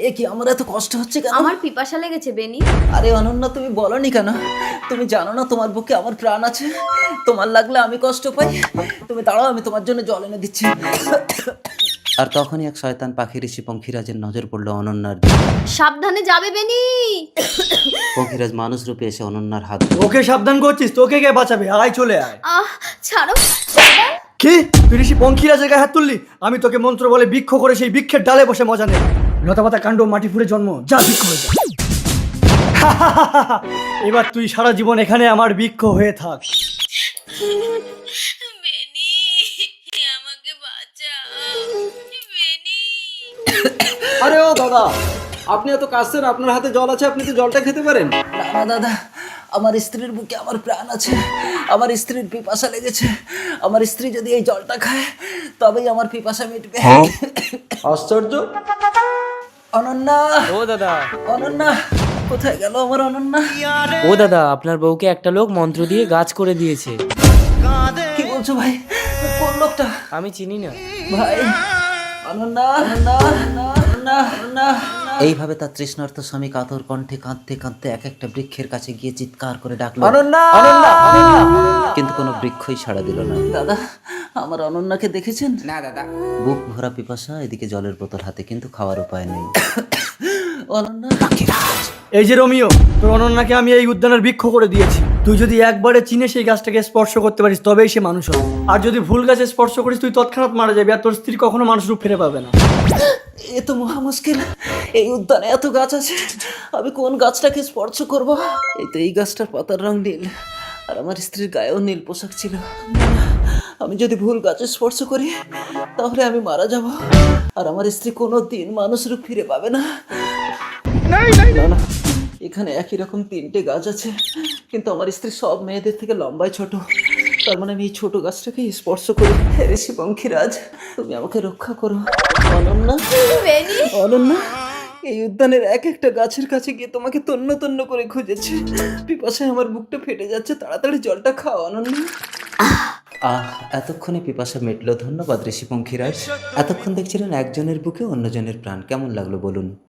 এ কি আমার এত কষ্ট হচ্ছে কেন? আমার পিপাসা লেগেছে বেনি। আরে অনন্যা, তুমি বলনি কেন? তুমি জানো না তোমার বুকে আমার প্রাণ আছে? তোমার লাগলে আমি কষ্ট পাই? তুমি দাঁড়াও, আমি তোমার জন্য জল এনে দিচ্ছি। আর তখনই এক শয়তান পাখি ঋষি পঙ্খিরাজের নজর পড়লো অনন্যার দিকে। সাবধানে যাবে বেনি। পঙ্খিরাজ মানুষ রূপে এসে অনন্যার হাত ওকে সাবধান করছিস, তোকে কে বাঁচাবে? আয় চলে আয়। ছাড়ো। কি তুই ঋষি পঙ্খিরাজের গায়ে হাত তুললি? আমি তোকে মন্ত্র বলে বৃক্ষ করে সেই বৃক্ষের ডালে বসে মজা নেব। লতাপাতা কাণ্ড মাটি ফুঁড়ে জন্ম, যা বৃক্ষ হয়ে যা। এবার তুই সারা জীবন এখানে আমার বৃক্ষ হয়ে থাক। বেনি, আমাকে বাঁচাও বেনি। আরে ও দাদা, আপনি এত কাশছেন, আপনার হাতে জল আছে, আপনি তো জলটা খেতে পারেন। না না দাদা, আমার স্ত্রীর বুকে আমার প্রাণ আছে। আমার স্ত্রীর পিপাসা লেগেছে। আমার স্ত্রী যদি এই জলটা খায় তবেই আমার পিপাসা মিটবে। আশ্চর্য। অনন্যা, ও দাদা, অনন্যা, কোথায় গেল আমার অনন্যা? ও দাদা, আপনার বউকে একটা লোক মন্ত্র দিয়ে গাছ করে দিয়েছে। কি বলছো ভাই? কোন লোকটা? আমি চিনি না। ভাই, অনন্যা, অনন্যা, অনন্যা, অনন্যা। এইভাবে তার তৃষ্ণার্ত স্বামী কাতর কণ্ঠে কাঁদতে কাঁদতে এক একটা বৃক্ষের কাছে গিয়ে চিৎকার করে ডাকলো, অনন্যা! কিন্তু কোনো বৃক্ষই সাড়া দিল না। দাদা, আমার অনন্যাকে দেখেছেন? না দাদা। বুক ভরা পিপাসা, এদিকে জলের বোতল হাতে, কিন্তু খাওয়ার উপায় নেই। অনন্যা, এই যে রোমিও, তোর অনন্যাকে আমি এই উদ্যানের বৃক্ষ করে দিয়েছি। তুই যদি একবারে চিনে সেই গাছটাকে স্পর্শ করতে পারিস তবেই সে মানুষ হবে। আর যদি ভুল গাছে স্পর্শ করিস তুই তৎক্ষণাৎ মারা যাবি, আর তোর স্ত্রী কখনো মানুষ রূপ ফিরে পাবে না। এ তো মহা মুশকিল। এই উদ্যানে এত গাছ আছে, আমি কোন গাছটাকে স্পর্শ করব? এই তো এই গাছটার পাতার রং নীল, আর আমার স্ত্রীর গায়েও নীল পোশাক ছিল। আমি যদি ভুল গাছে স্পর্শ করি তাহলে আমি মারা যাব, আর আমার স্ত্রী কোনো দিন মানুষ রূপ ফিরে পাবে না। না না, এখানে একই রকম তিনটে গাছ আছে, কিন্তু আমার স্ত্রী সব মেয়েদের থেকে লম্বায় ছোট। তার মানে আমি এই ছোট গাছটাকে স্পর্শ করি। হে ঋষি পঙ্খিরাজ, তুমি আমাকে রক্ষা করো। অনন্যা, বেনি, অনন্যা, এই উদ্যানের এক একটা গাছের কাছে গিয়ে তোমাকে তন্ন তন্ন করে খুঁজেছে। পিপাসায় আমার বুকটা ফেটে যাচ্ছে, তাড়াতাড়ি জলটা খাও অনন্যা। এতক্ষণে পিপাসা মিটলো। ধন্যবাদ ঋষি পঙ্খিরাজ। এতক্ষণ দেখছিলেন একজনের বুকে অন্যজনের প্রাণ। কেমন লাগলো বলুন?